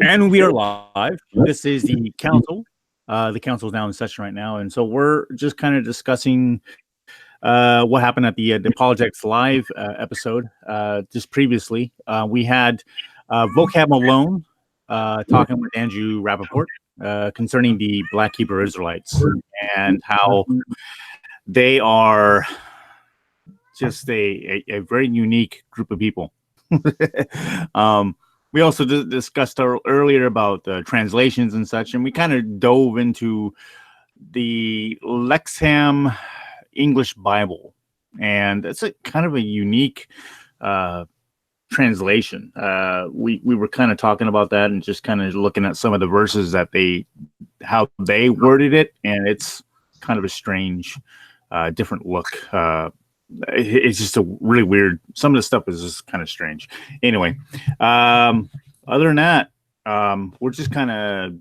And we are live. This is the council. The council is now in session right now, and so we're just kind of discussing what happened at the Apologetics live episode. Just previously, we had Vocab Malone talking with Andrew Rappaport concerning the Black Hebrew Israelites and how they are just a very unique group of people. We also discussed earlier about the translations and such, and we kind of dove into the Lexham English Bible, and it's a kind of a unique translation. We were kind of talking about that and just kind of looking at some of the verses that how they worded it, and it's kind of a strange, different look. It's just a really weird. Some of the stuff is just kind of strange. Anyway, other than that, we're just kind of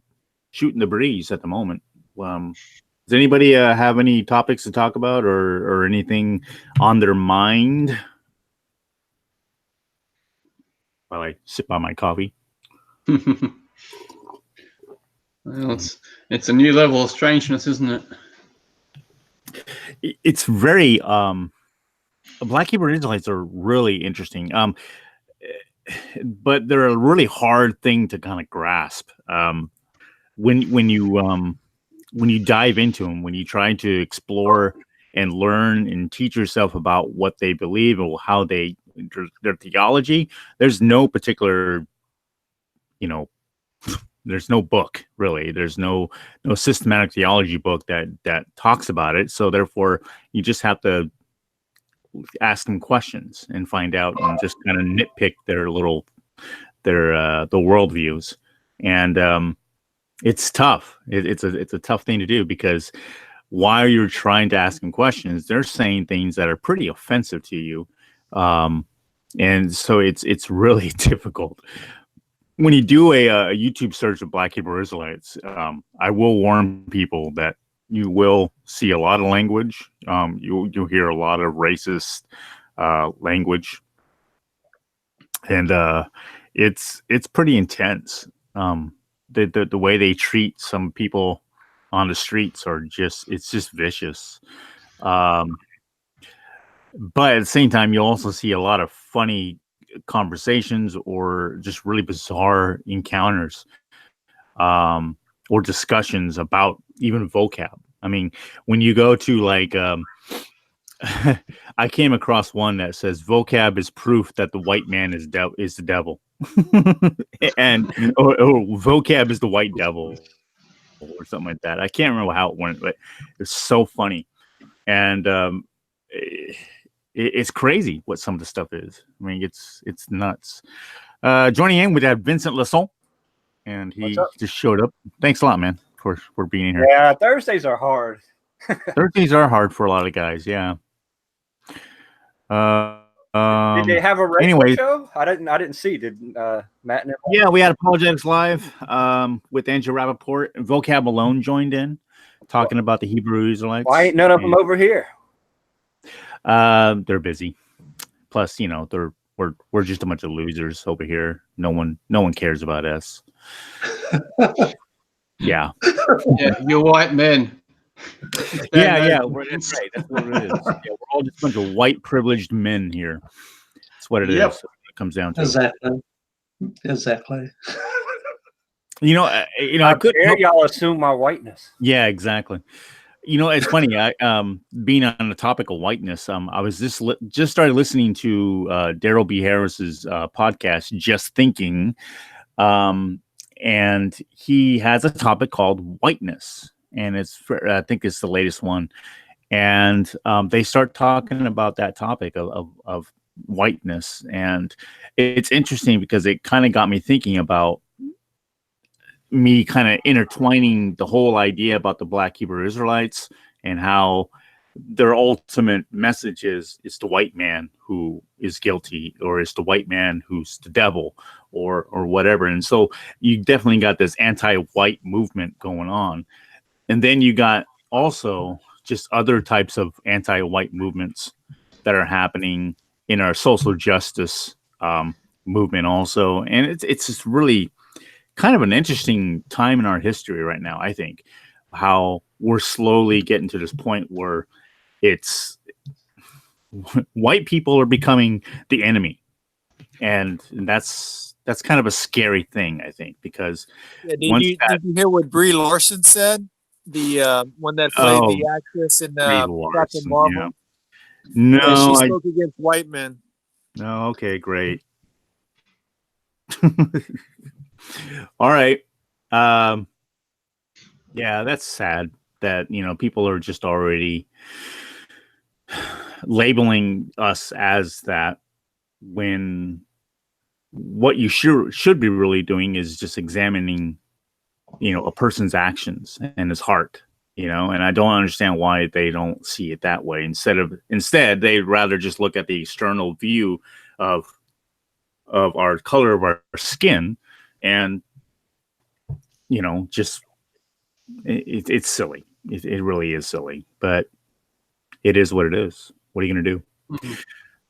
shooting the breeze at the moment. Does anybody have any topics to talk about or anything on their mind while I sip on my coffee? Well, it's a new level of strangeness, isn't it? It's very Black Hebrew Israelites are really interesting, but they're a really hard thing to kind of grasp. When you dive into them, when you try to explore and learn and teach yourself about what they believe or how their theology, there's no particular, there's no book really. There's no systematic theology book that talks about it. So therefore, you just have to ask them questions and find out and just kind of nitpick the worldviews. And it's tough. It's a tough thing to do because while you're trying to ask them questions, they're saying things that are pretty offensive to you. And so it's really difficult. When you do a YouTube search of Black Hebrew Israelites, I will warn people that you will see a lot of language. You'll hear a lot of racist language, and it's pretty intense. The way they treat some people on the streets it's just vicious. But at the same time, you'll also see a lot of funny conversations or just really bizarre encounters or discussions about even vocab. I mean, when you go to I came across one that says vocab is proof that the white man is the devil. And or vocab is the white devil or something like that. I can't remember how it went, but it's so funny. And it's crazy what some of the stuff is. I mean, it's nuts. Joining in with that Vincent Lasson, and he just showed up. Thanks a lot, man, for being here. Yeah, Thursdays are hard. Thursdays are hard for a lot of guys. Yeah. Did they have a radio show? I didn't see. Did Matt? Yeah, we had Apologetics live with Andrew Rappaport. And Vocab Malone joined in, talking about the Hebrew Israelites. Why ain't none of them over here? They're busy. Plus, we're just a bunch of losers over here. No one cares about us. Yeah. Yeah, you're white men. Yeah, that's right. That's what it is. Yeah, we're all just a bunch of white privileged men here. That's what it is. That's what it comes down to. Exactly. I could y'all assume my whiteness. Yeah, exactly. It's funny. I being on the topic of whiteness, I was just started listening to Daryl B. Harris's podcast, Just Thinking, and he has a topic called whiteness, and I think it's the latest one, and they start talking about that topic of whiteness, and it's interesting because it kind of got me thinking about me kind of intertwining the whole idea about the Black Hebrew Israelites and how their ultimate message is the white man who is guilty, or it's the white man who's the devil, or whatever. And so you definitely got this anti-white movement going on. And then you got also just other types of anti-white movements that are happening in our social justice movement also. And it's just really kind of an interesting time in our history right now. I think how we're slowly getting to this point where it's white people are becoming the enemy, and that's kind of a scary thing, I think, because did you hear what Brie Larson said? The one that played the actress in Captain Marvel. Yeah. No, she spoke against white men. No, okay, great. All right. Yeah, that's sad that people are just already labeling us as that, when what you should be really doing is just examining a person's actions and his heart, and I don't understand why they don't see it that way. Instead they'd rather just look at the external view of our color of our skin, and just it's silly. It really is silly, but it is what it is. What are you going to do? Mm-hmm.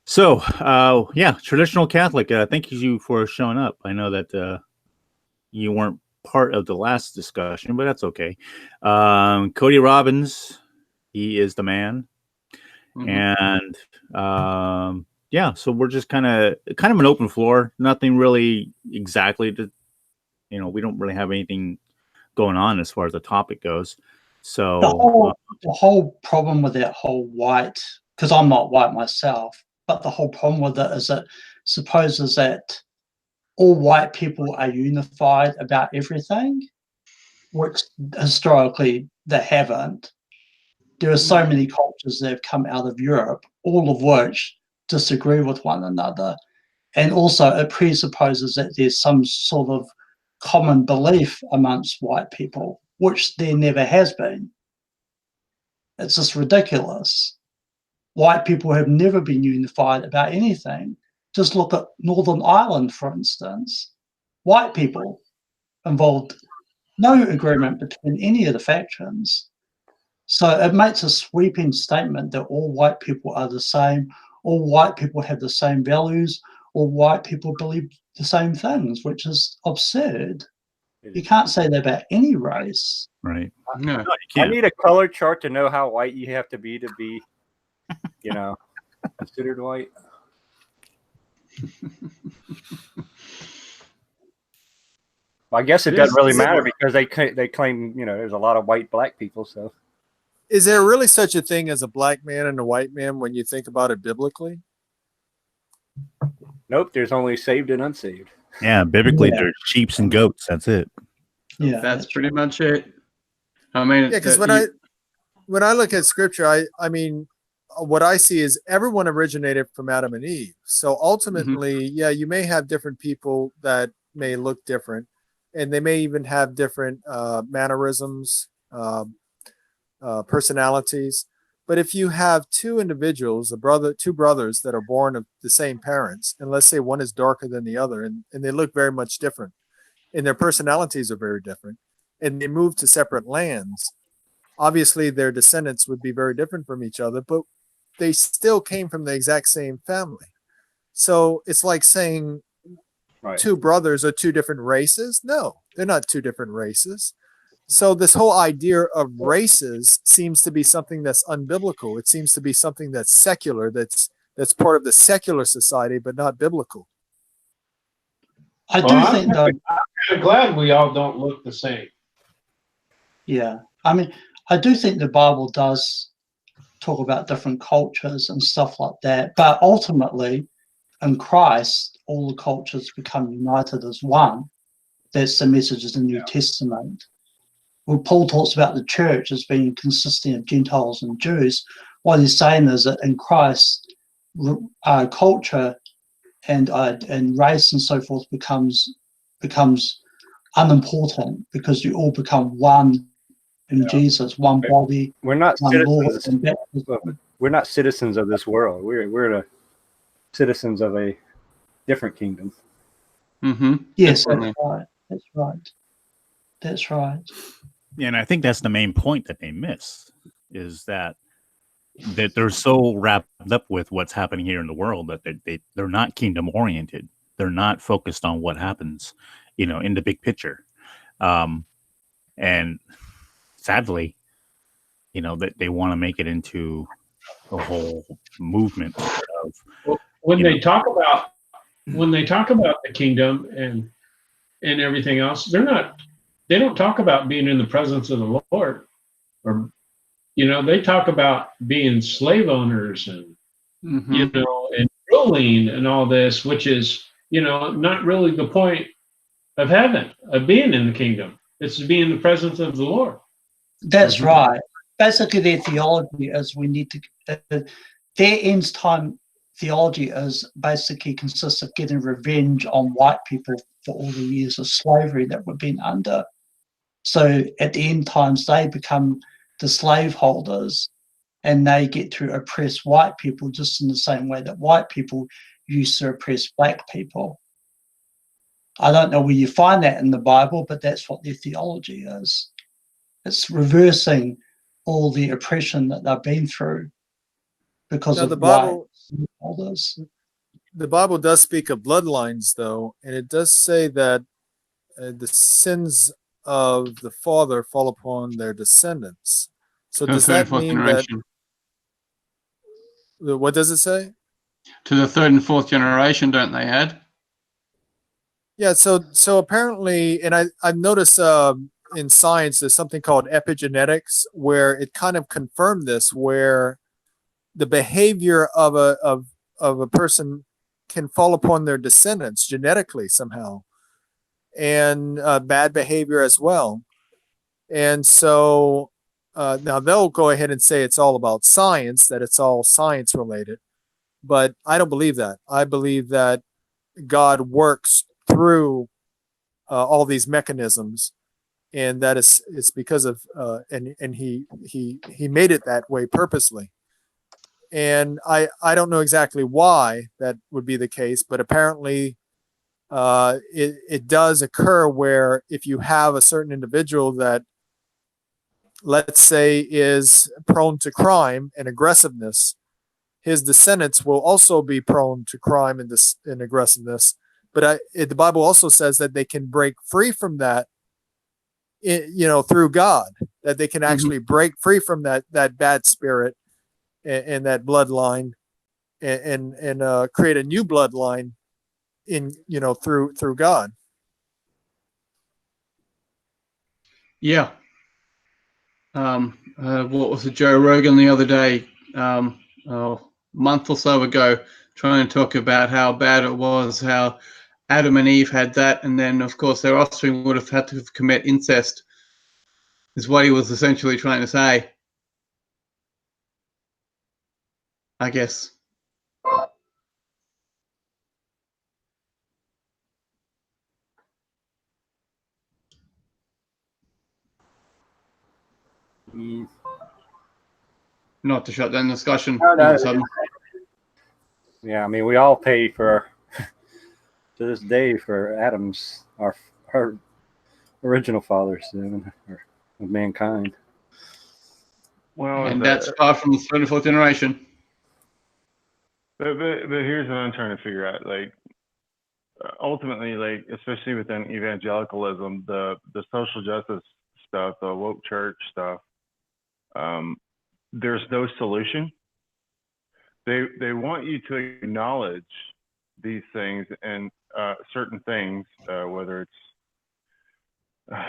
So, traditional Catholic, thank you for showing up. I know that you weren't part of the last discussion, but that's okay. Cody Robbins, he is the man. Mm-hmm. And so we're just kind of an open floor. Nothing really exactly to, we don't really have anything going on as far as the topic goes. So the whole problem with that whole white, because I'm not white myself, but the whole problem with it is it supposes that all white people are unified about everything, which historically they haven't. There are so many cultures that have come out of Europe, all of which disagree with one another. And also it presupposes that there's some sort of common belief amongst white people, which there never has been. It's just ridiculous. White people have never been unified about anything. Just look at Northern Ireland, for instance. White people involved no agreement between any of the factions. So it makes a sweeping statement that all white people are the same, all white people have the same values, all white people believe the same things, which is absurd. You can't say that about any race. Right. No, you can't. I need a color chart to know how white you have to be, considered white. I guess it doesn't really matter because they claim, there's a lot of black people. So, is there really such a thing as a black man and a white man when you think about it biblically? Nope. There's only saved and unsaved. Yeah, biblically, there's sheep and goats. That's it. Yeah, that's pretty much it. I mean, because when I look at scripture, I mean, what I see is everyone originated from Adam and Eve. So ultimately, you may have different people that may look different, and they may even have different mannerisms, personalities. But if you have two individuals, two brothers that are born of the same parents, and let's say one is darker than the other, and they look very much different, and their personalities are very different, and they move to separate lands, obviously their descendants would be very different from each other, but they still came from the exact same family. So it's like saying two brothers are two different races. No, they're not two different races. So this whole idea of races seems to be something that's unbiblical. It seems to be something that's secular, that's part of the secular society, but not biblical. I'm kind of glad we all don't look the same. Yeah, I mean, I do think the Bible does talk about different cultures and stuff like that, but ultimately, in Christ, all the cultures become united as one. That's the message of the New Testament. When Paul talks about the church as being consisting of Gentiles and Jews, what he's saying is that in Christ, culture and race and so forth becomes unimportant, because you all become one in Jesus, one body. We're not citizens. We're not citizens of this world. We're the citizens of a different kingdom. Mm-hmm. Yes, that's right. That's right. That's right. Yeah, and I think that's the main point that they miss, is that they're so wrapped up with what's happening here in the world that they're not kingdom oriented. They're not focused on what happens in the big picture. And sadly, that they want to make it into a whole movement of, When you they know. talk about the kingdom and everything else, they don't talk about being in the presence of the Lord, or they talk about being slave owners and and ruling and all this, which is not really the point of heaven, of being in the kingdom. It's to be in the presence of the Lord. That's right. Basically, their theology is we need to. Their end time theology is basically consists of getting revenge on white people for all the years of slavery that we've been under. So at the end times, they become the slaveholders, and they get to oppress white people just in the same way that white people used to oppress black people. I don't know where you find that in the Bible, but that's what their theology is. It's reversing all the oppression that they've been through because Now, of the Bible, others. the Bible does speak of bloodlines, though, and it does say that the sins of the father fall upon their descendants. So To the does third and that fourth mean that? generation. What does it say? To the third and fourth generation, don't they add? Yeah. So apparently, and I've noticed in science there's something called epigenetics where it kind of confirmed this, where the behavior of a person can fall upon their descendants genetically somehow, and bad behavior as well. And so now they'll go ahead and say it's all about science, that it's all science related. But I don't believe that. I believe that God works through all these mechanisms, and that it's because of and he made it that way purposely. And I don't know exactly why that would be the case, but apparently it does occur where if you have a certain individual that, let's say, is prone to crime and aggressiveness, his descendants will also be prone to crime and aggressiveness. But the Bible also says that they can break free from that, through God, that they can actually break free from that bad spirit and that bloodline, and create a new bloodline through God. Yeah. What was it, Joe Rogan the other day, a month or so ago, trying to talk about how bad it was, how Adam and Eve had that, and then of course their offspring would have had to commit incest, is what he was essentially trying to say, I guess. Not to shut down the discussion. No. Yeah, I mean, we all pay for to this day for Adam's our original father's sin of mankind. Well, And that's far from the third and fourth generation. but here's what I'm trying to figure out. Like, ultimately, like, especially within evangelicalism, the social justice stuff, the woke church stuff, there's no solution. They want you to acknowledge these things and certain things, whether it's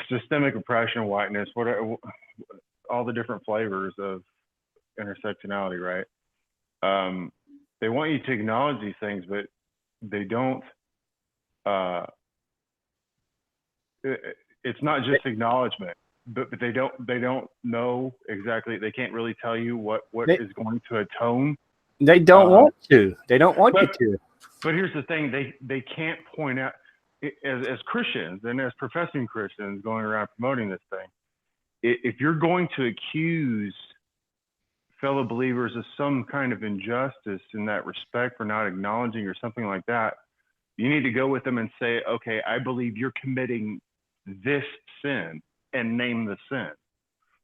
systemic oppression, whiteness, whatever, all the different flavors of intersectionality, right? They want you to acknowledge these things, but they don't. It's not just acknowledgement, but they don't know exactly. They can't really tell you what is going to atone. They don't want to. They don't want you to. But here's the thing: they can't point out, as Christians and as professing Christians going around promoting this thing. If you're going to accuse fellow believers of some kind of injustice in that respect for not acknowledging or something like that, you need to go with them and say, okay, I believe you're committing this sin, and name the sin.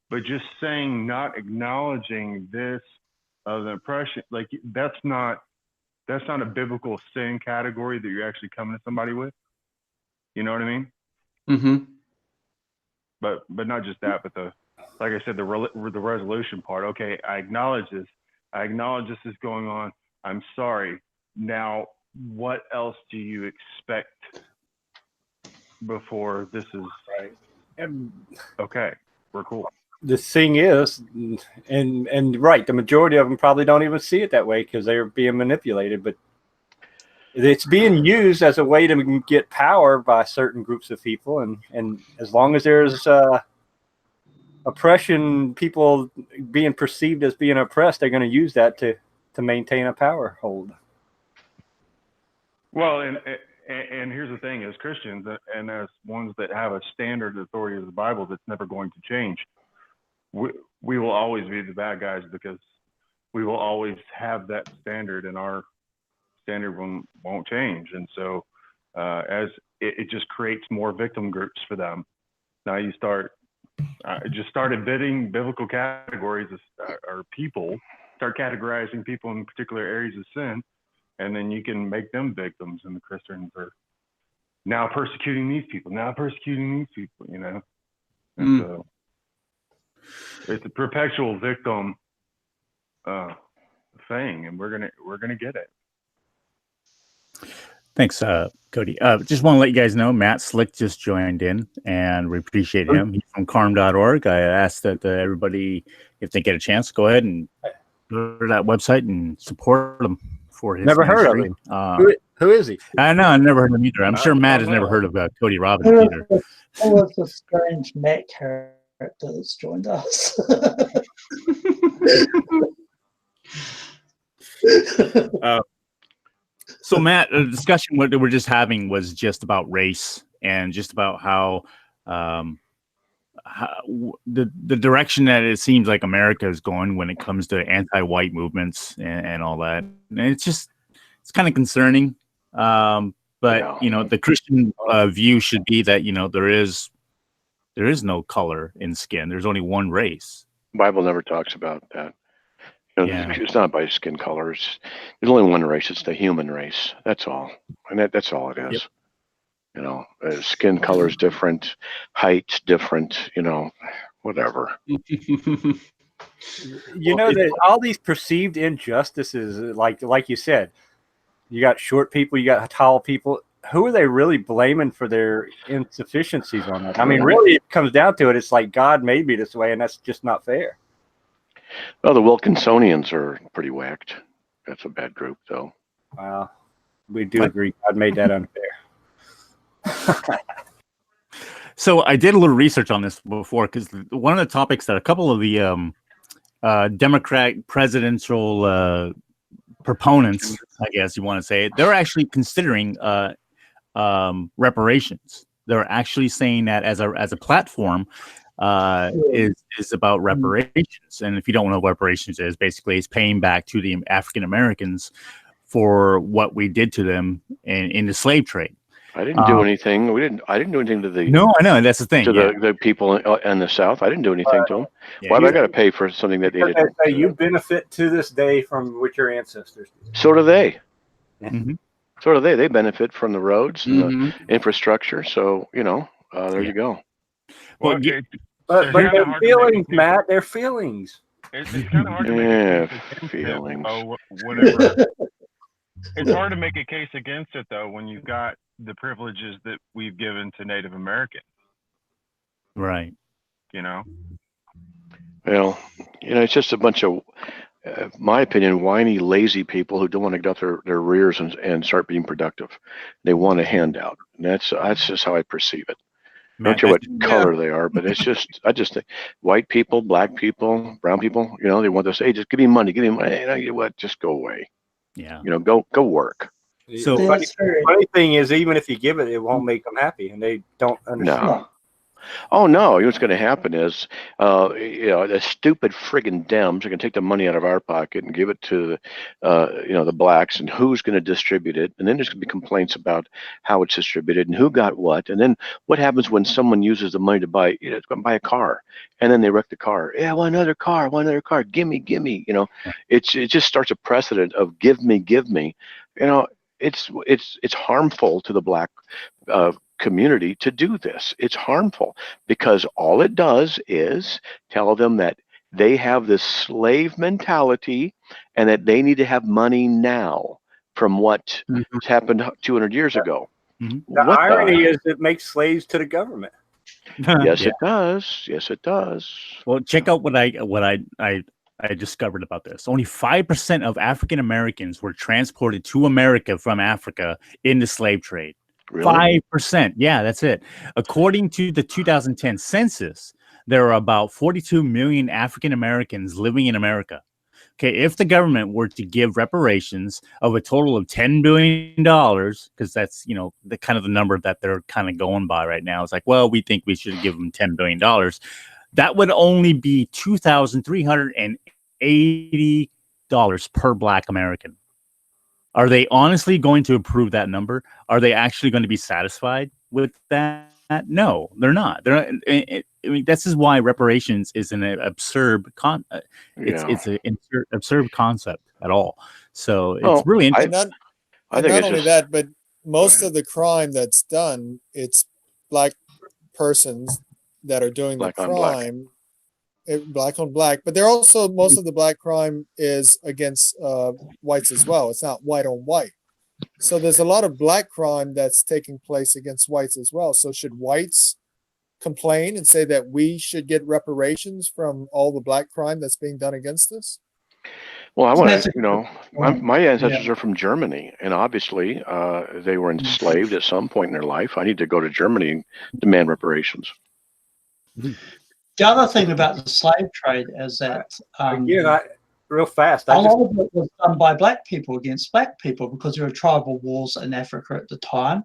But just saying, not acknowledging this of the oppression, like that's not a biblical sin category that you're actually coming to somebody with. You know what I mean? Mm-hmm. But not just that, but like I said, the resolution part. Okay, I acknowledge this. I acknowledge this is going on. I'm sorry. Now, what else do you expect before this is Right. And okay? We're cool. the thing is, and right, the majority of them probably don't even see it that way because they're being manipulated, but it's being used as a way to get power by certain groups of people, and as long as there's oppression, people being perceived as being oppressed, they're going to use that to maintain a power hold. Well, and here's the thing: as Christians and as ones that have a standard authority of the Bible that's never going to change, we will always be the bad guys because we will always have that standard, and our standard won't change. And so, as it just creates more victim groups for them. Now you just started bidding biblical categories or people, start categorizing people in particular areas of sin, and then you can make them victims, and the Christians are now persecuting these people, you know. And so it's a perpetual victim thing, and we're gonna get it. Thanks, Cody. Just want to let you guys know, Matt Slick just joined in, and we appreciate him. He's from carm.org. I asked that everybody, if they get a chance, go ahead and go to that website and support him for his Never heard of ministry. him. Who is he? I know, I never heard of him either. I'm sure Matt has never heard of Cody Robbins either. Who was the strange Matt character that's joined us? So, Matt, the discussion what we're just having was just about race and just about how the direction that it seems like America is going when it comes to anti-white movements and all that. And it's kind of concerning. But you know, the Christian view should be that, you know, there is no color in skin. There's only one race. The Bible never talks about that. You know, it's not by skin colors. There's only one race. It's the human race. That's all. And that's all it is. Yep. You know, skin color is different, height's different, you know, whatever. You know, that all these perceived injustices, like you said, you got short people, you got tall people. Who are they really blaming for their insufficiencies on that? I mean, really, it comes down to it. It's like God made me this way, and that's just not fair. Well, the Wilkinsonians are pretty whacked. That's a bad group, though. Wow. We do agree. God made that unfair. So I did a little research on this before because one of the topics that a couple of the Democratic presidential proponents, I guess you want to say, they're actually considering reparations. They're actually saying that as a platform is about reparations. And if you don't know what reparations is, basically it's paying back to the African Americans for what we did to them in the slave trade. I didn't do anything. I didn't do anything to the. No, I know, that's the thing. To the people in the South, I didn't do anything to them. Yeah. Why have I got to pay for something that they didn't? You benefit to this day from what your ancestors did. So do they. Mm-hmm. So do they. They benefit from the roads and the infrastructure. So you know, there you go. Well, but their feelings, Matt. Their feelings. It's kind of hard to make a case feelings. Whatever. It's hard to make a case against it though when you've got the privileges that we've given to Native Americans. Right. You know. Well, you know, it's just a bunch of, my opinion, whiny, lazy people who don't want to get up their rears and start being productive. They want a handout. And that's just how I perceive it. I don't care what color they are, but I just think white people, black people, brown people, you know, they want to say, hey, just give me money. And you know what? Just go away. Yeah. You know, go work. So funny thing is, even if you give it, it won't make them happy, and they don't understand. No. Oh no! You know what's going to happen is, you know, the stupid friggin' Dems are going to take the money out of our pocket and give it to, you know, the blacks, and who's going to distribute it, and then there's going to be complaints about how it's distributed and who got what, and then what happens when someone uses the money to buy, you know, to buy a car, and then they wreck the car. Yeah, one other car, gimme. You know, it just starts a precedent of give me. You know, it's harmful to the black community to do this. It's harmful because all it does is tell them that they have this slave mentality and that they need to have money now from what happened 200 years ago. The irony is it makes slaves to the government. Yes, it does. Yes, it does. Well, check out what I discovered about this. Only 5% of African Americans were transported to America from Africa in the slave trade. Really? 5%. Yeah, that's it. According to the 2010 census, there are about 42 million African Americans living in America. Okay, if the government were to give reparations of a total of $10 billion, because that's, you know, the kind of the number that they're kind of going by right now. It's like, well, we think we should give them $10 billion. That would only be $2,380 per Black American. Are they honestly going to approve that number? Are they actually going to be satisfied with that? No, they're not. They're not. I mean, this is why reparations is an absurd it's an absurd concept at all. So it's really interesting. And not only that, but most of the crime that's done, it's Black persons that are doing the crime, Black on Black. But they're also, most of the Black crime is against whites as well. It's not white on white. So there's a lot of Black crime that's taking place against whites as well. So should whites complain and say that we should get reparations from all the Black crime that's being done against us? Well, I want to, you know, my ancestors are from Germany, and obviously they were enslaved at some point in their life. I need to go to Germany and demand reparations. The other thing about the slave trade is that real fast, a lot of it was done by Black people against Black people because there were tribal wars in Africa at the time,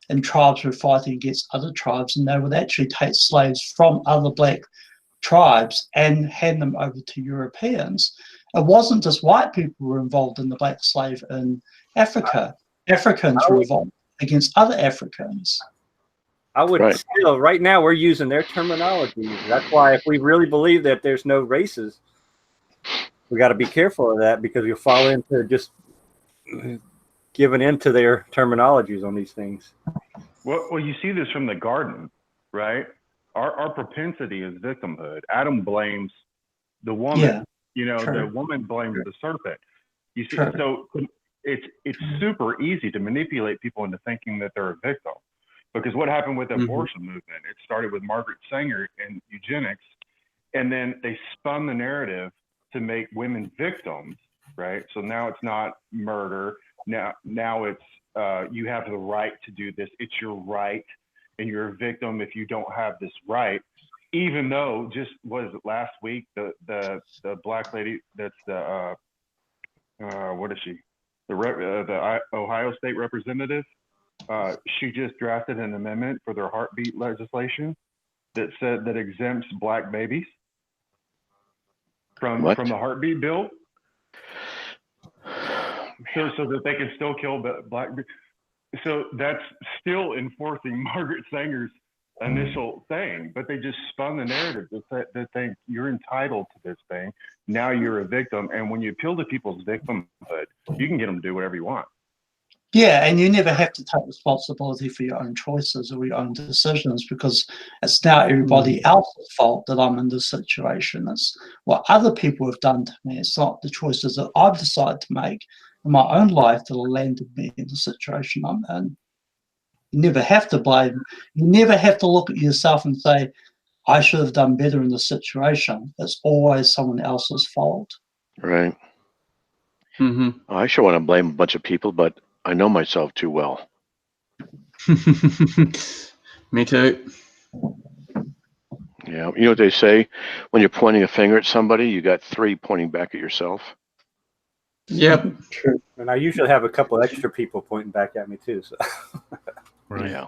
and tribes were fighting against other tribes, and they would actually take slaves from other Black tribes and hand them over to Europeans. It wasn't just white people who were involved in the Black slave in Africa. Africans were involved against other Africans. I would still, right now, we're using their terminology. That's why if we really believe that there's no races, we got to be careful of that, because you'll fall into just giving into their terminologies on these things. Well, you see this from the garden, right? Our propensity is victimhood. Adam blames the woman. Yeah. You know, the woman blames the serpent. You see, so it's super easy to manipulate people into thinking that they're a victim. Because what happened with the abortion movement? It started with Margaret Sanger and eugenics, and then they spun the narrative to make women victims, right? So now it's not murder. Now it's you have the right to do this. It's your right, and you're a victim if you don't have this right. Even though, just was it last week, the Black lady that's the what is she? The Ohio State representative. She just drafted an amendment for their heartbeat legislation that said that exempts Black babies from the heartbeat bill, so that they can still kill Black. So that's still enforcing Margaret Sanger's initial thing, but they just spun the narrative that they you're entitled to this thing. Now you're a victim, and when you appeal to people's victimhood, you can get them to do whatever you want. Yeah, and you never have to take responsibility for your own choices or your own decisions, because it's now everybody else's fault that I'm in this situation. It's what other people have done to me. It's not the choices that I've decided to make in my own life that have landed me in the situation I'm in. You never have to blame. You never have to look at yourself and say, I should have done better in this situation. It's always someone else's fault. Right. I sure want to blame a bunch of people, but I know myself too well. Me too. Yeah. You know what they say? When you're pointing a finger at somebody, you got 3 pointing back at yourself. Yep. True. And I usually have a couple extra people pointing back at me too. So. Right. Yeah.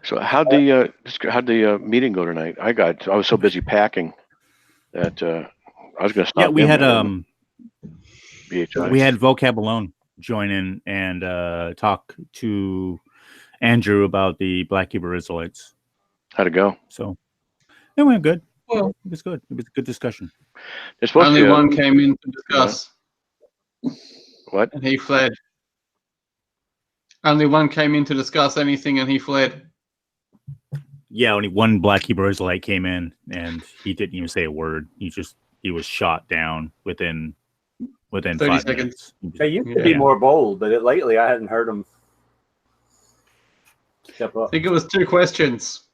So how'd the meeting go tonight? I was so busy packing that I was going to stop. Yeah, we had BHI. We had Vocab Alone join in and talk to Andrew about the Black Hebrew Israelites. How'd it go? So it went good. Well, it was good. It was a good discussion. Only one came in to discuss. What? And he fled. Only one came in to discuss anything, and he fled. Yeah, only one black Hebrew Israelite came in, and he didn't even say a word. He was shot down within 30 5 seconds. minutes. They used to be Yeah. more bold, but lately I hadn't heard them step I up. think it was 2 questions.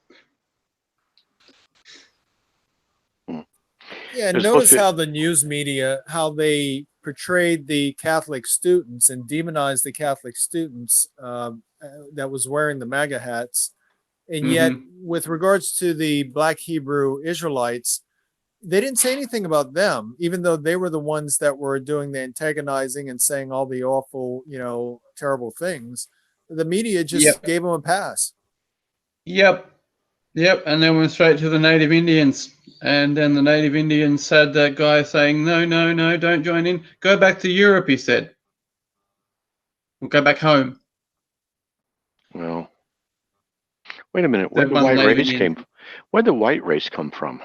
Yeah, There's notice supposed to be- how the news media, how they portrayed the Catholic students and demonized the Catholic students that was wearing the MAGA hats. And yet, with regards to the Black Hebrew Israelites, they didn't say anything about them, even though they were the ones that were doing the antagonizing and saying all the awful, terrible things. The media just gave them a pass. Yep. And then went straight to the Native Indians. And then the Native Indians had that guy saying, no, don't join in. Go back to Europe, he said. We'll go back home. Well, wait a minute. Where'd the white race come from?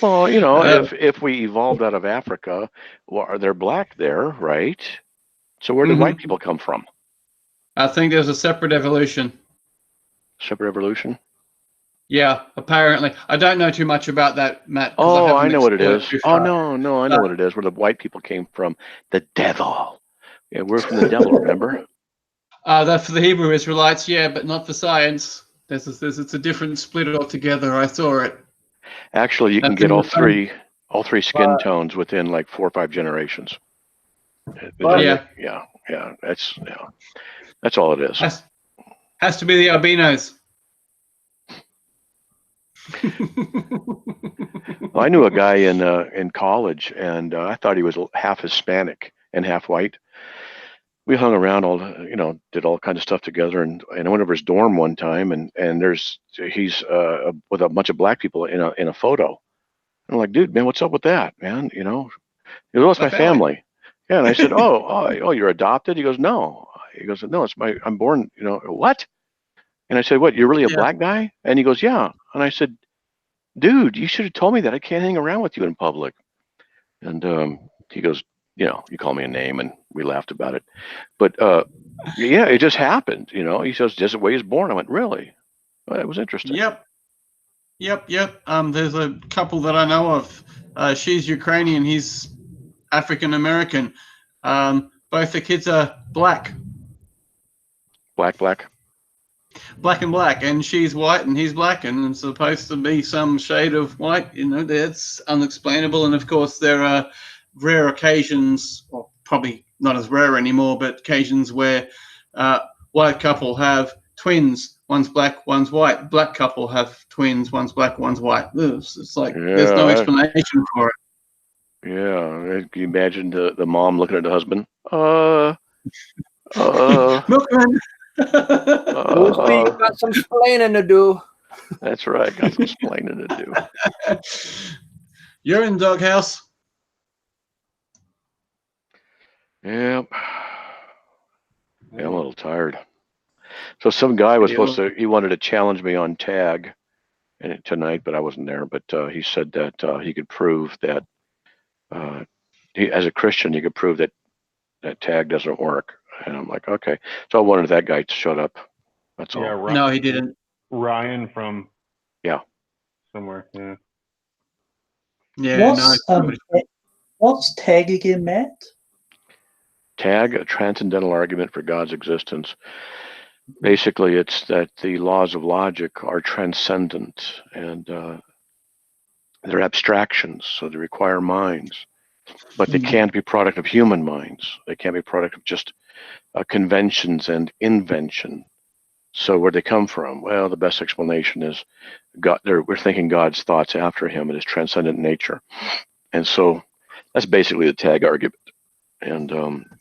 Well, if we evolved out of Africa, well, they're black there, right? So where did white people come from? I think there's a separate evolution. Separate evolution? Yeah, apparently. I don't know too much about that, Matt. Oh, I know what it is. Oh, no, I know what it is. Where the white people came from. The devil. Yeah, we're from the devil, remember? That's for the Hebrew Israelites, yeah, but not for science. It's a different split altogether. I saw it. Actually, you can get all three skin tones within like 4 or 5 generations. Yeah. That's all it is. Has to be the albinos. Well, I knew a guy in college, and I thought he was half Hispanic and half white. We hung around did all kinds of stuff together, and I went over his dorm one time, and he's with a bunch of black people in a photo. I'm like, dude, man, what's up with that, man? He goes, oh, it's my family. Yeah, and I said, oh, you're adopted? He goes, no. He goes, no, I'm born. What? And I said, what? You're really a black guy? And he goes, yeah. And I said, dude, you should have told me that. I can't hang around with you in public. And he goes, you call me a name, and we laughed about it. But yeah, it just happened. He says, just the way he's born. I went, really? Well, it was interesting. Yep. There's a couple that I know of. She's Ukrainian. He's African American. Both the kids are black. Black and black, and she's white and he's black, and it's supposed to be some shade of white. That's unexplainable. And of course, there are rare occasions, or probably not as rare anymore, but occasions where white couple have twins. One's black, one's white. Black couple have twins. One's black, one's white. It's like there's no explanation for it. Yeah, can you imagine the mom looking at the husband? Milkman. Got some explaining to do. That's right. Got some explaining to do. You're in the doghouse. Yep. Yeah, I'm a little tired. So some guy was he wanted to challenge me on tag tonight, but I wasn't there. But he said that he could prove that as a Christian, he could prove that tag doesn't work. And I'm like, okay. So I wanted that guy to shut up. That's all. No, he didn't. Ryan from somewhere. Yeah. What's tag again, Matt? Tag, a transcendental argument for God's existence. Basically, it's that the laws of logic are transcendent, and they're abstractions, so they require minds. But they can't be product of human minds. They can't be product of just conventions and invention. So where they come from? Well, the best explanation is God. We're thinking God's thoughts after Him and His transcendent nature, and so that's basically the tag argument. And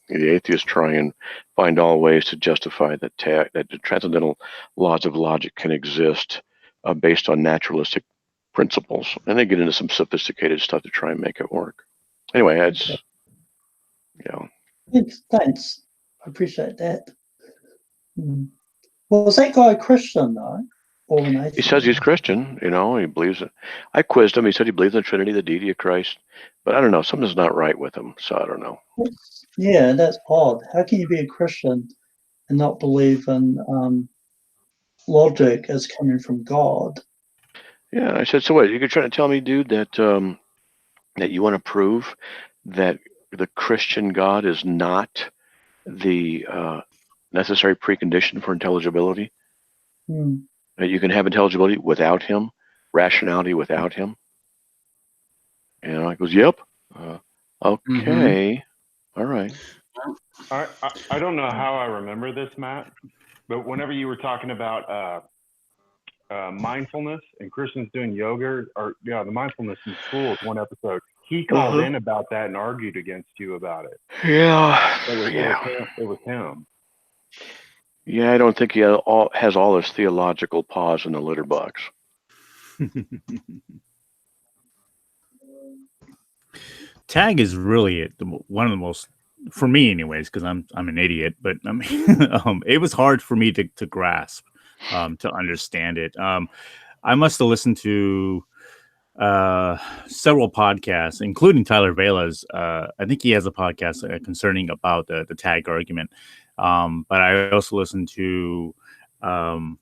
the atheists try and find all ways to justify that the transcendental laws of logic can exist based on naturalistic principles, and they get into some sophisticated stuff to try and make it work. Anyway, it's Thanks. I appreciate that. Was that guy Christian though? or an He atheist. says he's Christian, you know, he believes it. I quizzed him. He said he believes in the Trinity, the deity of Christ. But I don't know, something's not right with him, so I don't know. Yeah, that's odd. How can you be a Christian and not believe in logic as coming from God? Yeah, I said, so what, you're trying to tell me, dude, that that you want to prove that the Christian God is not the necessary precondition for intelligibility? Hmm. That you can have intelligibility without him, rationality without him? You know, he goes, yep. Okay. All right. I don't know how I remember this, Matt, but whenever you were talking about mindfulness and Christians doing yoga, or the mindfulness in schools, one episode, he called in about that and argued against you about it. Yeah. It was him. Yeah, I don't think he has all his theological paws in the litter box. Tag is really one of the most, for me anyways, because I'm an idiot, but I mean, it was hard for me to grasp, to understand it. I must have listened to several podcasts, including Tyler Vela's. I think he has a podcast concerning about the tag argument. But I also listened to what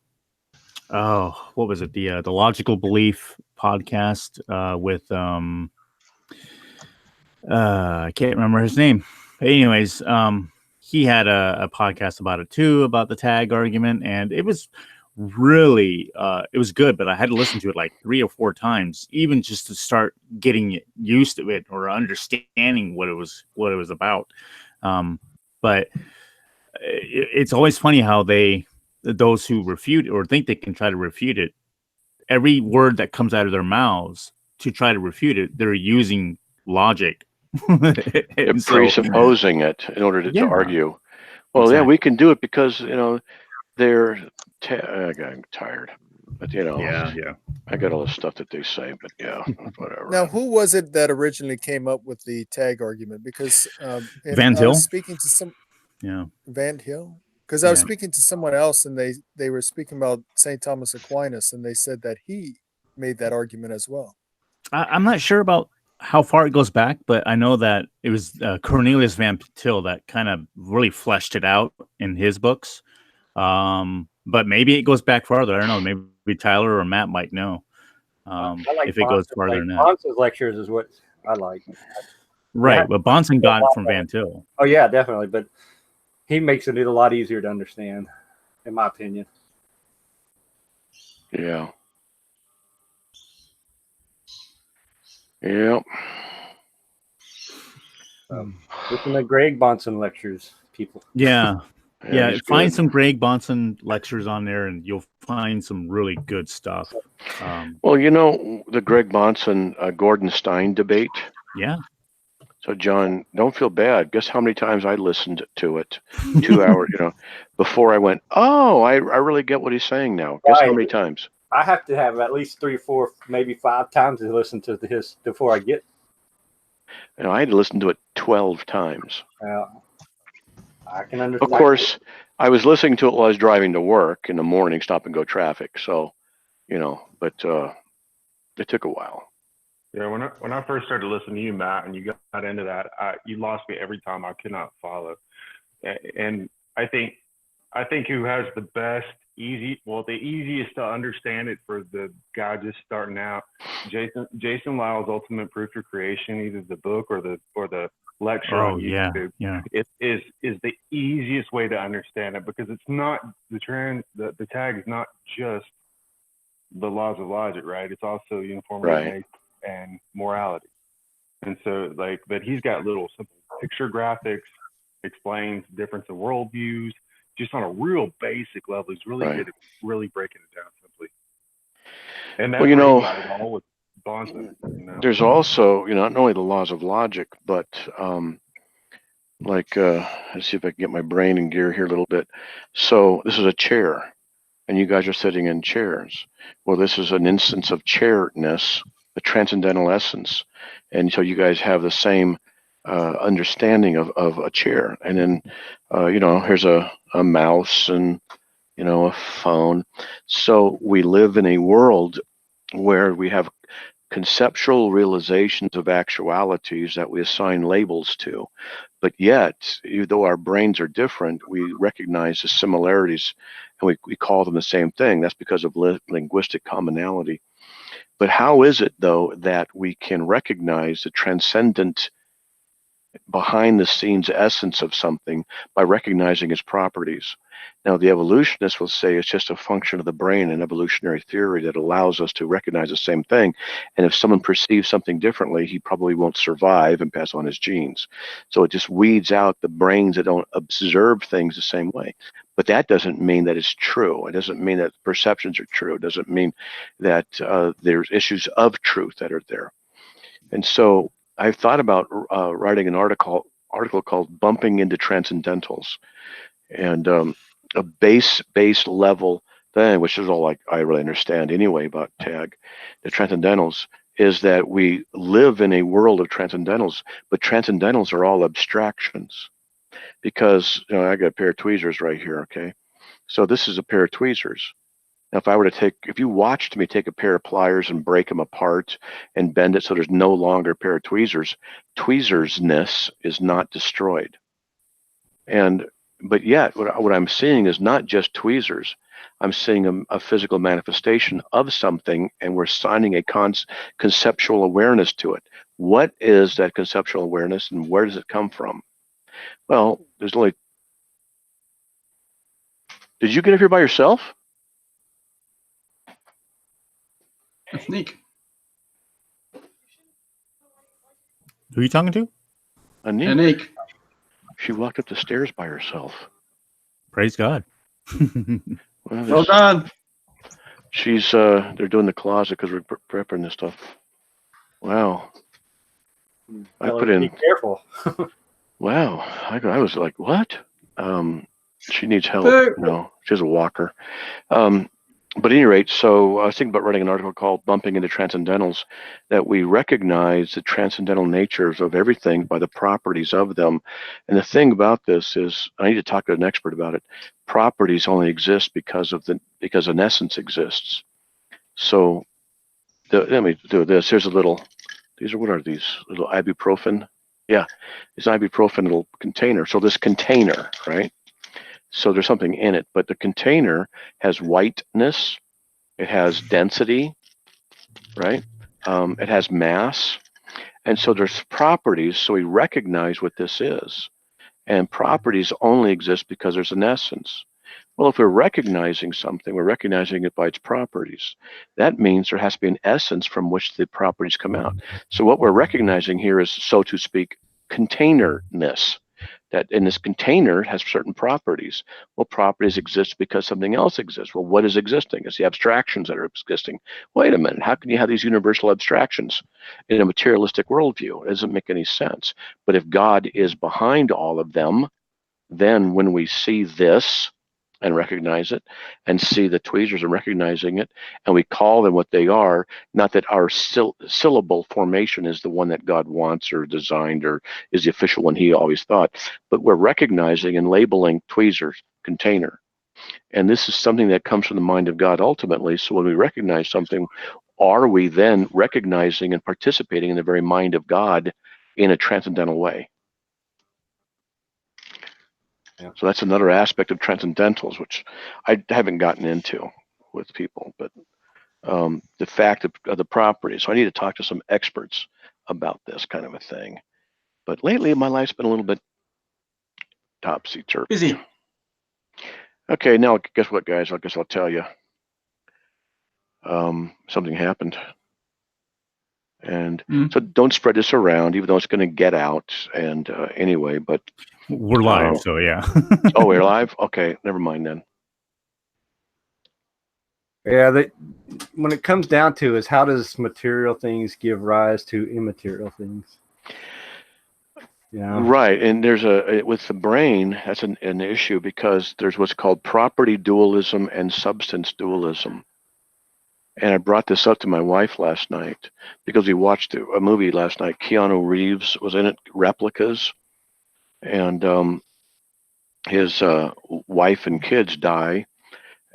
was it? The Logical Belief podcast with I can't remember his name. But anyways, he had a podcast about it too, about the tag argument, and it was really it was good, but I had to listen to it like 3 or 4 times, even just to start getting used to it or understanding what it was about. But it's always funny how those who refute or think they can try to refute it, every word that comes out of their mouths to try to refute it, they're using logic. They're presupposing it in order to argue. Well, exactly. yeah, we can do it because, you know, they're I'm tired. But, you know, yeah. I got all the stuff that they say, but yeah, whatever. Now, who was it that originally came up with the tag argument? Because Van I Til? was speaking to some Van Til, because I was speaking to someone else, and they were speaking about St. Thomas Aquinas, and they said that he made that argument as well. I'm not sure about how far it goes back, but I know that it was Cornelius Van Til that kind of really fleshed it out in his books. But maybe it goes back farther. I don't know. Maybe Tyler or Matt might know. I like if it goes farther than that. Bonson's lectures is what I like. Right, but Bonson got it from Van Til. Oh yeah, definitely. But he makes it a lot easier to understand, in my opinion. Yeah. Yep. Listen to Greg Bonson lectures, people. Yeah. Yeah, find good. some Greg Bonson lectures on there, and you'll find some really good stuff. Well, you know, the Greg Bonson Gordon Stein debate. Yeah. So, John, don't feel bad. Guess how many times I listened to it? 2 hours, you know, before I went, oh, I really get what he's saying now. Guess how many times? I have to have at least 3, 4, maybe 5 times to listen to his before I get. You know, I had to listen to it 12 times. I can understand. Of course, I was listening to it while I was driving to work in the morning, stop and go traffic. So, you know, but it took a while. Yeah, when I first started listening to you, Matt, and you got into that, you lost me every time. I could not follow. And I think who has the easiest to understand it for the guy just starting out, Jason Lyle's Ultimate Proof of Creation, either the book or the lecture on YouTube. Yeah. It is the easiest way to understand it, because it's not the tag is not just the laws of logic, right? It's also uniformity and morality. And so, but he's got little simple picture graphics, explains difference in worldviews, just on a real basic level. He's really good at really breaking it down simply. And that's all with Bonson. There's also, not only the laws of logic, but let's see if I can get my brain in gear here a little bit. So this is a chair, and you guys are sitting in chairs. Well, this is an instance of chairness, the transcendental essence. And so you guys have the same understanding of a chair. And then, here's a mouse and, a phone. So we live in a world where we have conceptual realizations of actualities that we assign labels to. But yet, even though our brains are different, we recognize the similarities and we call them the same thing. That's because of linguistic commonality. But how is it, though, that we can recognize the transcendent behind the scenes essence of something by recognizing its properties? Now, the evolutionists will say it's just a function of the brain and evolutionary theory that allows us to recognize the same thing. And if someone perceives something differently, he probably won't survive and pass on his genes. So it just weeds out the brains that don't observe things the same way. But that doesn't mean that it's true. It doesn't mean that perceptions are true. It doesn't mean that there's issues of truth that are there. And so I've thought about writing an article called "Bumping into Transcendentals," and a base level thing, which is all like I really understand anyway about TAG, the Transcendentals, is that we live in a world of transcendentals, but transcendentals are all abstractions. Because I got a pair of tweezers right here. Okay, so this is a pair of tweezers. Now, if you watched me take a pair of pliers and break them apart and bend it so there's no longer a pair of tweezers, tweezersness is not destroyed. But yet, what I'm seeing is not just tweezers. I'm seeing a physical manifestation of something, and we're assigning a conceptual awareness to it. What is that conceptual awareness, and where does it come from? Well, there's only. Did you get up here by yourself? Sneak. Who are you talking to? Anik. She walked up the stairs by herself. Praise God. Well done. She's they're doing the closet because we're prepping this stuff. Wow. I put in. Be careful. Wow. I was like, what? She needs help. No, she has a walker. But at any rate, so I was thinking about writing an article called "Bumping into Transcendentals," that we recognize the transcendental natures of everything by the properties of them. And the thing about this is, I need to talk to an expert about it. Properties only exist because an essence exists. So let me do this. Here's what are these? Little ibuprofen? Yeah, it's an ibuprofen little container. So this container, right? So there's something in it, but the container has whiteness, it has density, right? It has mass, and so there's properties. So we recognize what this is, and properties only exist because there's an essence. Well, if we're recognizing something, we're recognizing it by its properties. That means there has to be an essence from which the properties come out. So what we're recognizing here is, so to speak, containerness. That in this container has certain properties. Well, properties exist because something else exists. Well, what is existing? It's the abstractions that are existing. Wait a minute, how can you have these universal abstractions in a materialistic worldview? It doesn't make any sense. But if God is behind all of them, then when we see this and recognize it, and see the tweezers and recognizing it, and we call them what they are, not that our syllable formation is the one that God wants or designed or is the official one he always thought, but we're recognizing and labeling tweezers, container. And this is something that comes from the mind of God ultimately. So when we recognize something, are we then recognizing and participating in the very mind of God in a transcendental way? Yeah. So that's another aspect of transcendentals, which I haven't gotten into with people, but the fact of the properties. So I need to talk to some experts about this kind of a thing. But lately, my life's been a little bit topsy-turvy. Busy. Okay, now guess what, guys? I guess I'll tell you. Something happened. And so don't spread this around, even though it's going to get out. And anyway, but we're live, so yeah. Oh, we're live? Okay, never mind then. Yeah, when it comes down to is how does material things give rise to immaterial things? Yeah. Right, and there's with the brain, that's an issue because there's what's called property dualism and substance dualism. And I brought this up to my wife last night because we watched a movie last night. Keanu Reeves was in it, Replicas, and his wife and kids die,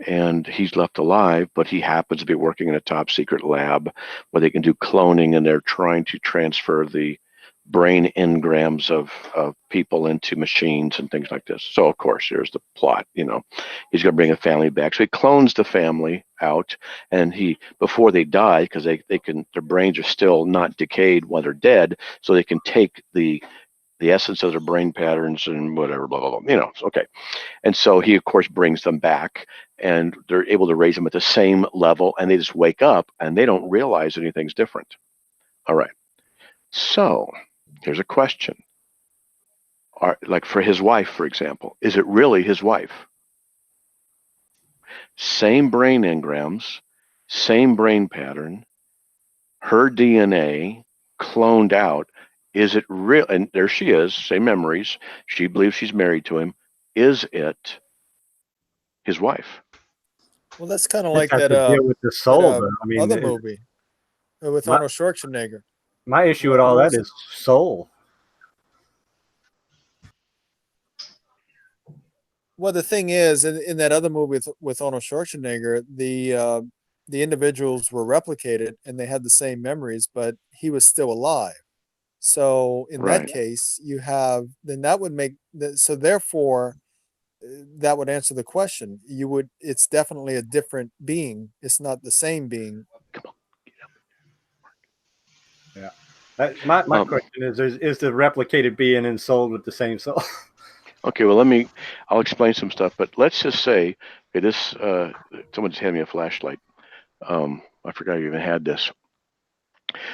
and he's left alive, but he happens to be working in a top secret lab where they can do cloning, and they're trying to transfer the brain engrams of people into machines and things like this. So of course, here's the plot. He's going to bring a family back. So he clones the family out, and before they die, because their brains are still not decayed while they're dead, so they can take the essence of their brain patterns and whatever, blah, blah, blah, okay. And so he, of course, brings them back, and they're able to raise them at the same level, and they just wake up, and they don't realize anything's different. All right. So here's a question. Like for his wife, for example, is it really his wife? Same brain engrams, same brain pattern, her DNA cloned out. Is it real? And there she is, same memories. She believes she's married to him. Is it his wife? Well, that's kind of This like has that to deal with the soul, though. I mean, other movie with my- Arnold Schwarzenegger. my issue with What all was that it? is soul. Well, the thing is, in that other movie with Arnold Schwarzenegger, the individuals were replicated and they had the same memories, but he was still alive. So in Right. that case, that would make so therefore that would answer the question. It's definitely a different being. It's not the same being. Yeah. My question is the replicated being ensouled with the same soul? Okay, well, I'll explain some stuff, but let's just say, okay, someone just handed me a flashlight. I forgot you even had this.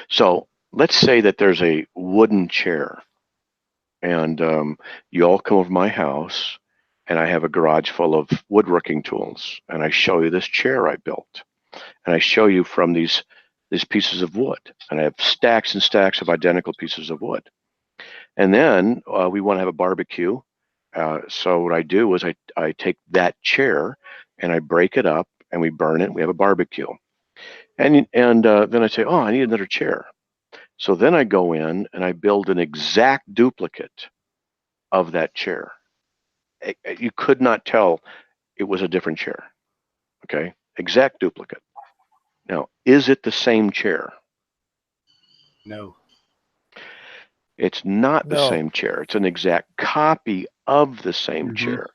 So let's say that there's a wooden chair, and you all come over to my house, and I have a garage full of woodworking tools, and I show you this chair I built, and I show you from these pieces of wood, and I have stacks and stacks of identical pieces of wood. And then we want to have a barbecue. So what I do is I take that chair and I break it up and we burn it. We have a barbecue. And then I say, oh, I need another chair. So then I go in and I build an exact duplicate of that chair. You could not tell it was a different chair. Okay, exact duplicate. Now, is it the same chair? No. It's not the No. same chair. It's an exact copy of the same chair.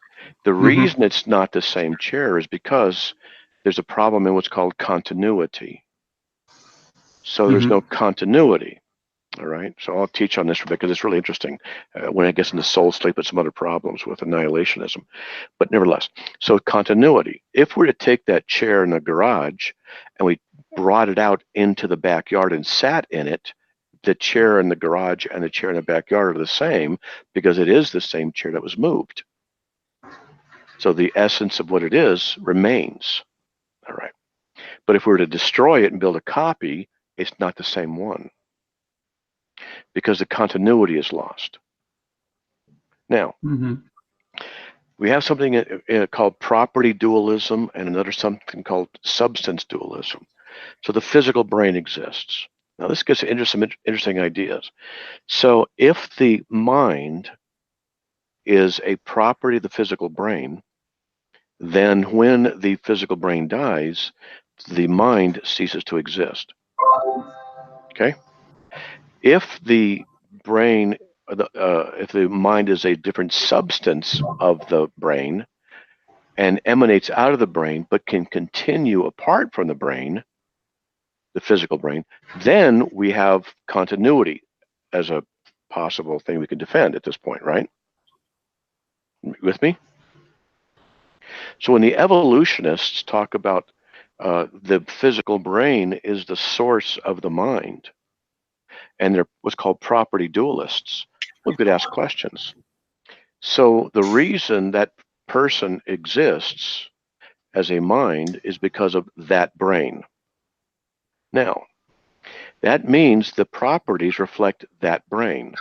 The Mhm. reason it's not the same chair is because there's a problem in what's called continuity. So there's no continuity. All right. So I'll teach on this because it's really interesting when it gets into soul sleep and some other problems with annihilationism. But nevertheless, so continuity. If we're to take that chair in the garage and we brought it out into the backyard and sat in it, the chair in the garage and the chair in the backyard are the same because it is the same chair that was moved. So the essence of what it is remains. All right. But if we were to destroy it and build a copy, it's not the same one because the continuity is lost. Now, we have something called property dualism and another something called substance dualism. So the physical brain exists. Now this gets into some interesting ideas. So if the mind is a property of the physical brain, then when the physical brain dies, the mind ceases to exist. Okay? If the brain, if the mind is a different substance of the brain and emanates out of the brain but can continue apart from the brain, the physical brain, then we have continuity as a possible thing we can defend at this point, right? With me? So when the evolutionists talk about the physical brain is the source of the mind, and they're what's called property dualists, we could ask questions. So the reason that person exists as a mind is because of that brain. Now, that means the properties reflect that brain.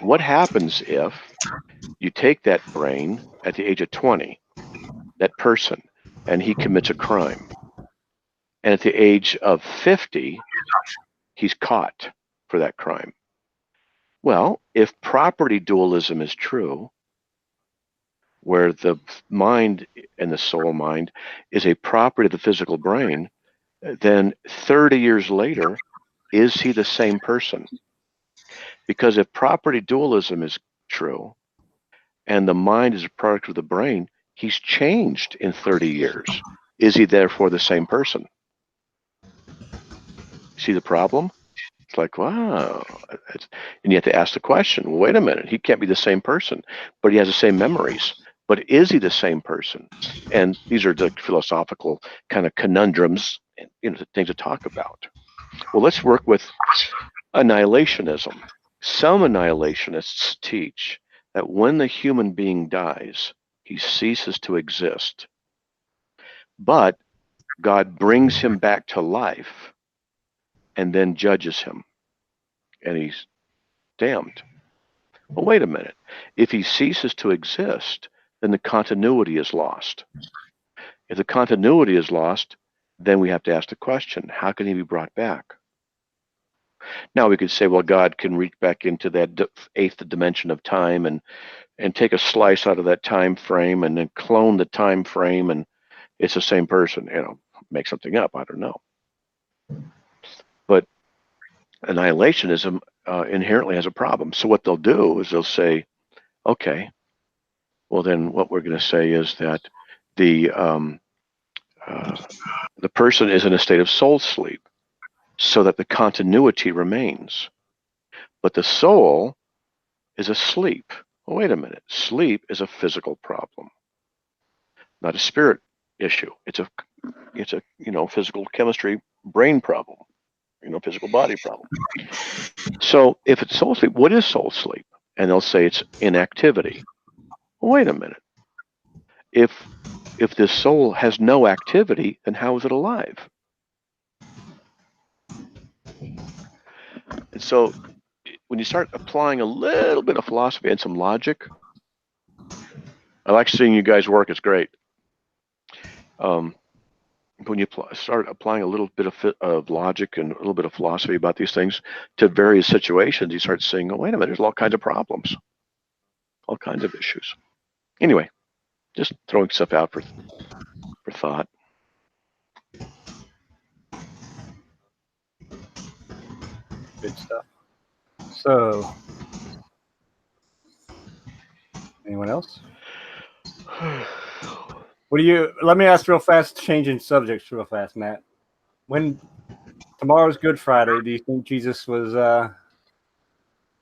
What happens if you take that brain at the age of 20, that person, and he commits a crime? And at the age of 50, he's caught for that crime. Well, if property dualism is true, where the mind and the soul mind is a property of the physical brain, then 30 years later, is he the same person? Because if property dualism is true and the mind is a product of the brain, he's changed in 30 years. Is he therefore the same person? See the problem? It's like, wow. And you have to ask the question, well, wait a minute, he can't be the same person, but he has the same memories. But is he the same person? And these are the philosophical kind of conundrums, things to talk about. Well, let's work with annihilationism. Some annihilationists teach that when the human being dies, he ceases to exist. But God brings him back to life and then judges him, and he's damned. Well, wait a minute. If he ceases to exist, then the continuity is lost. If the continuity is lost, then we have to ask the question, how can he be brought back? Now we could say, well, God can reach back into that eighth dimension of time and take a slice out of that time frame and then clone the time frame, and it's the same person, make something up, I don't know. But annihilationism inherently has a problem. So what they'll do is they'll say, okay, well then what we're going to say is that the person is in a state of soul sleep so that the continuity remains. But the soul is asleep. Well, wait a minute. Sleep is a physical problem, not a spirit issue. It's a physical chemistry brain problem, physical body problem. So if it's soul sleep, what is soul sleep? And they'll say it's inactivity. Well, wait a minute. If this soul has no activity, then how is it alive? And so when you start applying a little bit of philosophy and some logic, I like seeing you guys work. It's great. When you start applying a little bit of logic and a little bit of philosophy about these things to various situations, you start seeing, oh, wait a minute, there's all kinds of problems, all kinds of issues. Anyway, just throwing stuff out for thought. Good stuff. So, anyone else? Let me ask real fast, changing subjects real fast, Matt. When tomorrow's Good Friday, do you think Jesus was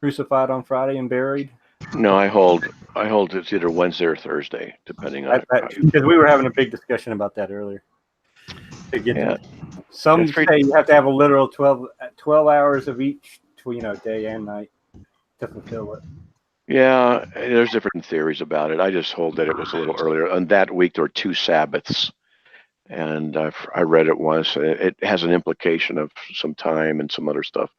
crucified on Friday and buried? No, I hold it's either Wednesday or Thursday, depending on because we were having a big discussion about that earlier. Some say you have to have a literal 12 hours of each, day and night to fulfill it. Yeah, there's different theories about it. I just hold that it was a little earlier. On that week, there were 2 Sabbaths, and I read it once. It has an implication of some time and some other stuff.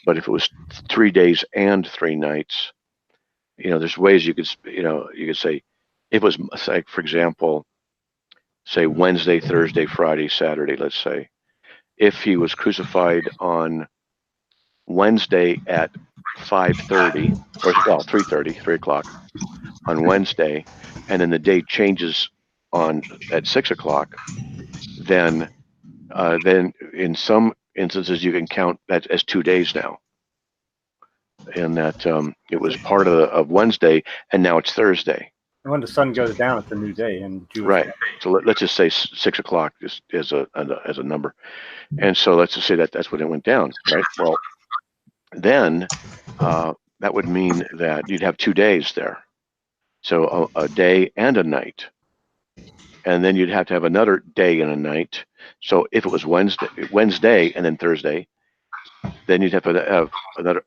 But if it was 3 days and 3 nights, there's ways you could say, if it was, like, for example, say Wednesday, Thursday, Friday, Saturday, let's say, if he was crucified on Wednesday at 5:30 or 3:30, 3 o'clock on Wednesday, and then the day changes at 6 o'clock, then in some instances you can count that as 2 days now, and that it was part of Wednesday, and now it's Thursday. And when the sun goes down, it's a new day in Jewish right. So let's just say 6 o'clock as a number, and so let's just say that's when it went down, right? Well, then that would mean that you'd have 2 days there. So a day and a night. And then you'd have to have another day and a night. So if it was Wednesday and then Thursday, then you'd have to have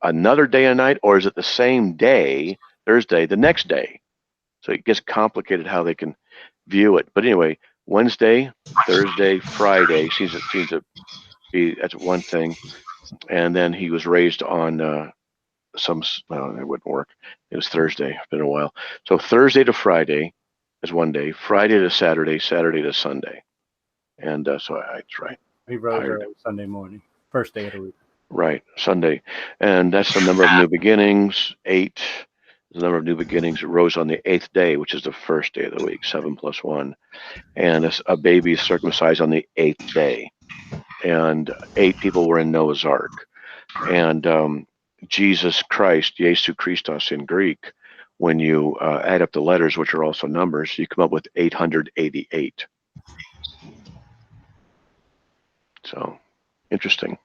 another day and night, or is it the same day, Thursday, the next day? So it gets complicated how they can view it. But anyway, Wednesday, Thursday, Friday seems to be, that's one thing. And then he was raised on it wouldn't work. It was Thursday. It's been a while. So Thursday to Friday is one day. Friday to Saturday. Saturday to Sunday. And so that's right. He rose early Sunday morning, first day of the week. Right, Sunday, and that's the number of new beginnings. 8. the number of new beginnings. It rose on the 8th day, which is the first day of the week, 7 plus 1. And a baby is circumcised on the 8th day. And 8 people were in Noah's Ark. And Jesus Christ, Jesu Christos in Greek, when you add up the letters, which are also numbers, you come up with 888. So interesting.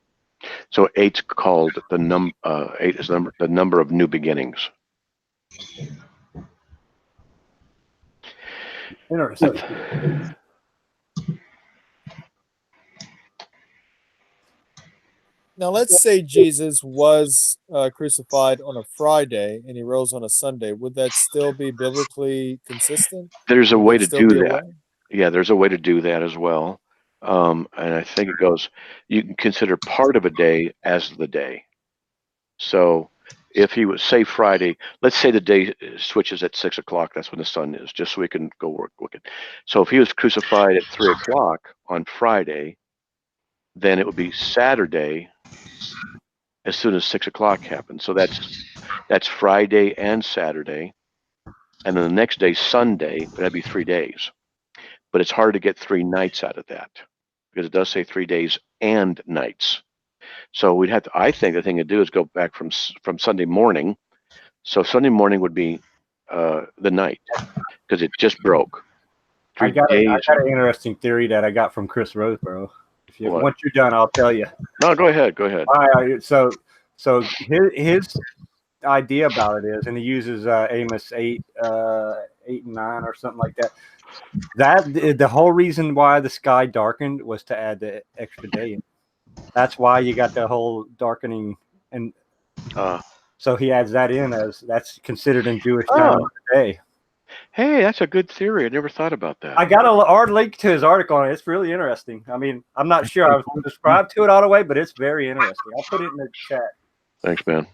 So 8's called the 8 is the number of new beginnings. Interesting. Now, let's say Jesus was crucified on a Friday and he rose on a Sunday. Would that still be biblically consistent? There's a Would way there to still do be a that. way? Yeah, there's a way to do that as well. And I think it goes, you can consider part of a day as the day. So if he would say Friday, let's say the day switches at 6 o'clock, that's when the sun is, just so we can go work it. So if he was crucified at 3 o'clock on Friday, then it would be Saturday as soon as 6 o'clock happened. So that's Friday and Saturday. And then the next day, Sunday, that'd be 3 days. But it's hard to get 3 nights out of that because it does say 3 days and nights. So we'd have to, I think the thing to do is go back from Sunday morning. So Sunday morning would be the night because it just broke. I got an interesting theory that I got from Chris Roseborough. Once you're done, I'll tell you. No, go ahead. Go ahead. All right. So his idea about it is, and he uses Amos 8 and 9 or something like that. That the whole reason why the sky darkened was to add the extra day. That's why you got the whole darkening, and so he adds that in as that's considered in Jewish time day. Hey, that's a good theory. I never thought about that. I got a link to his article on it. It's really interesting. I mean, I'm not sure I was subscribed to it all the way, but it's very interesting. I'll put it in the chat. Thanks, man.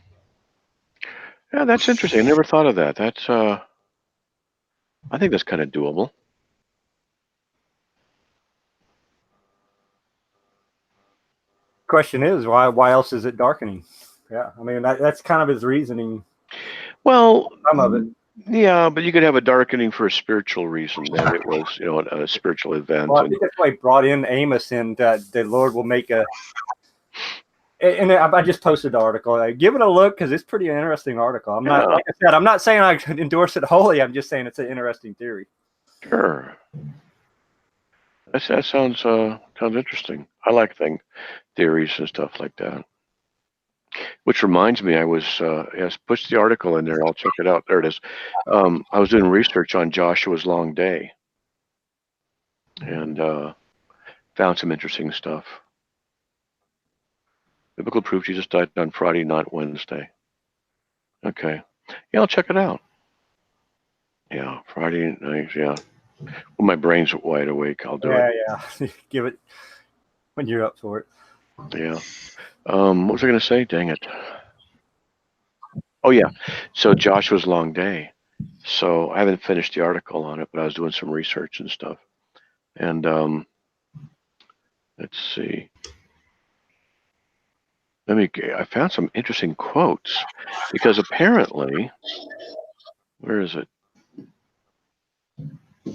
Yeah, that's interesting. I never thought of that. That's I think that's kind of doable. Question is why else is it darkening? Yeah, I mean that's kind of his reasoning. Well, some of it. Yeah, but you could have a darkening for a spiritual reason. That it was, a spiritual event. Well, I think that's why he brought in Amos, and the Lord will make a. And I just posted the article. Give it a look because it's a pretty interesting article. I'm not, like I said, I'm not saying I endorse it wholly. I'm just saying it's an interesting theory. Sure. That sounds interesting. I like theories and stuff like that. Which reminds me, I was yes, push the article in there. I'll check it out. There it is. I was doing research on Joshua's long day, and found some interesting stuff. Biblical proof Jesus died on Friday, not Wednesday. Okay, yeah, I'll check it out. Yeah, Friday night. Yeah, when my brain's wide awake, I'll do it. Yeah. Give it when you're up for it. Yeah. What was I going to say? Dang it. Oh, yeah. So Joshua's long day. So I haven't finished the article on it, but I was doing some research and stuff. And let's see. I found some interesting quotes because apparently, where is it?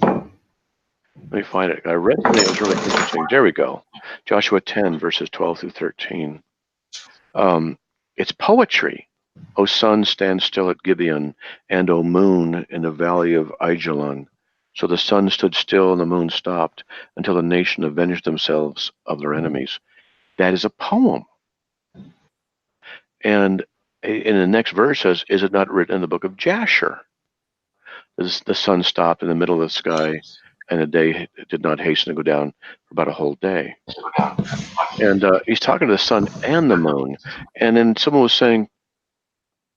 Let me find it. I read something that was really interesting. There we go. Joshua 10, verses 12 through 13. It's poetry. O sun, stand still at Gibeon, and O moon in the valley of Ajalon. So the sun stood still and the moon stopped until the nation avenged themselves of their enemies. That is a poem. And in the next verse says, is it not written in the book of Jasher? The sun stopped in the middle of the sky, and the day did not hasten to go down for about a whole day. And he's talking to the sun and the moon. And then someone was saying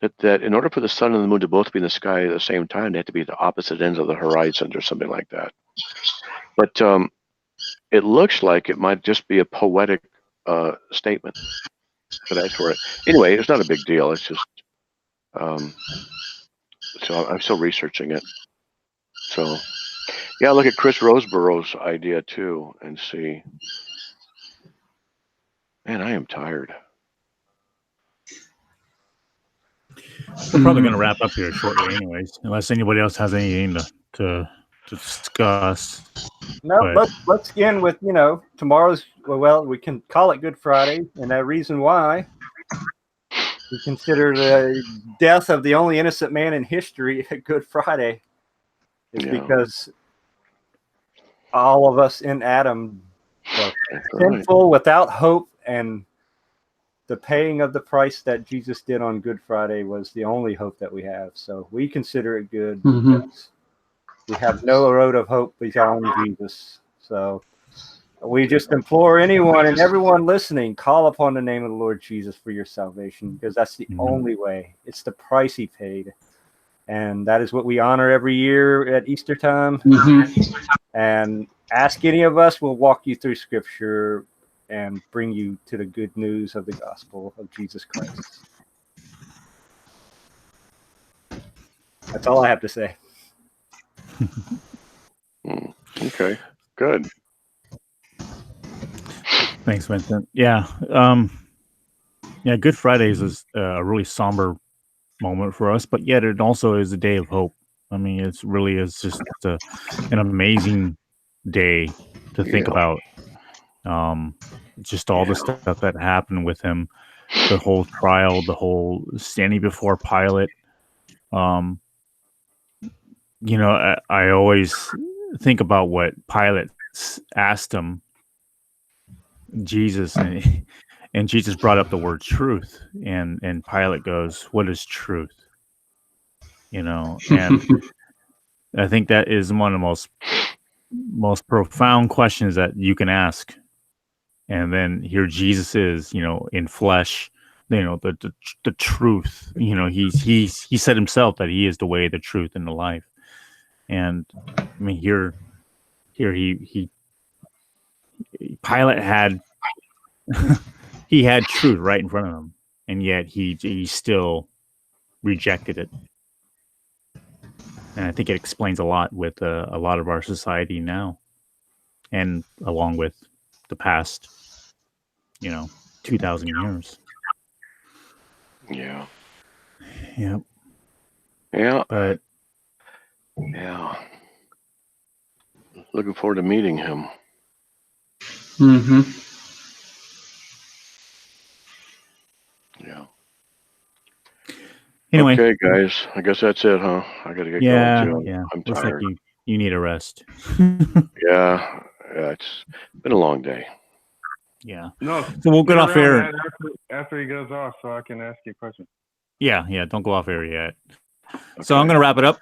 that in order for the sun and the moon to both be in the sky at the same time, they have to be at the opposite ends of the horizon or something like that. But it looks like it might just be a poetic statement. So that's where anyway, it's not a big deal. It's just, so I'm still researching it. So, yeah, look at Chris Roseborough's idea too and see. Man, I am tired. We're probably going to wrap up here shortly, anyways, unless anybody else has anything to discuss. No, But- let's begin with, tomorrow's, well, we can call it Good Friday, and that reason why we consider the death of the only innocent man in history a Good Friday is because all of us in Adam were sinful, without hope, and the paying of the price that Jesus did on Good Friday was the only hope that we have. So we consider it good because we have no road of hope beyond Jesus. So we just implore anyone and everyone listening, call upon the name of the Lord Jesus for your salvation, because that's the only way. It's the price he paid. And that is what we honor every year at Easter time. And ask any of us, we'll walk you through Scripture and bring you to the good news of the gospel of Jesus Christ. That's all I have to say. Okay, good. Thanks, Vincent. Yeah. Good Fridays is a really somber moment for us, but yet it also is a day of hope. I mean, it's really is just an amazing day to think about. Just all the stuff that happened with him, the whole trial, the whole standing before Pilate. I always think about what Pilate asked him, Jesus, and Jesus brought up the word truth, and Pilate goes, "What is truth?" And I think that is one of the most profound questions that you can ask. And then here Jesus is, in flesh, the truth. He said himself that he is the way, the truth, and the life. And I mean, here Pilate had he had truth right in front of him, and yet he still rejected it. And I think it explains a lot with a lot of our society now, and along with the past, 2,000 years. Yeah. Yep. Yeah. But yeah. Looking forward to meeting him. Yeah. anyway. Okay, guys. I guess that's it, huh? I got to get going too. Yeah. I'm Looks tired. like you need a rest. Yeah. It's been a long day. Yeah. No, So we'll get off air. after he goes off, so I can ask you a question. Yeah. Don't go off air yet. Okay. So I'm going to wrap it up.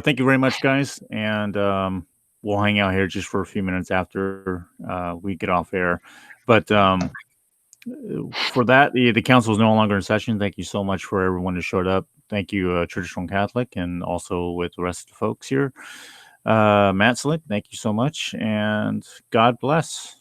Thank you very much, guys. And we'll hang out here just for a few minutes after we get off air. But for that, the council is no longer in session. Thank you so much for everyone who showed up. Thank you, Traditional Catholic, and also with the rest of the folks here. Matt Slick, thank you so much. And God bless.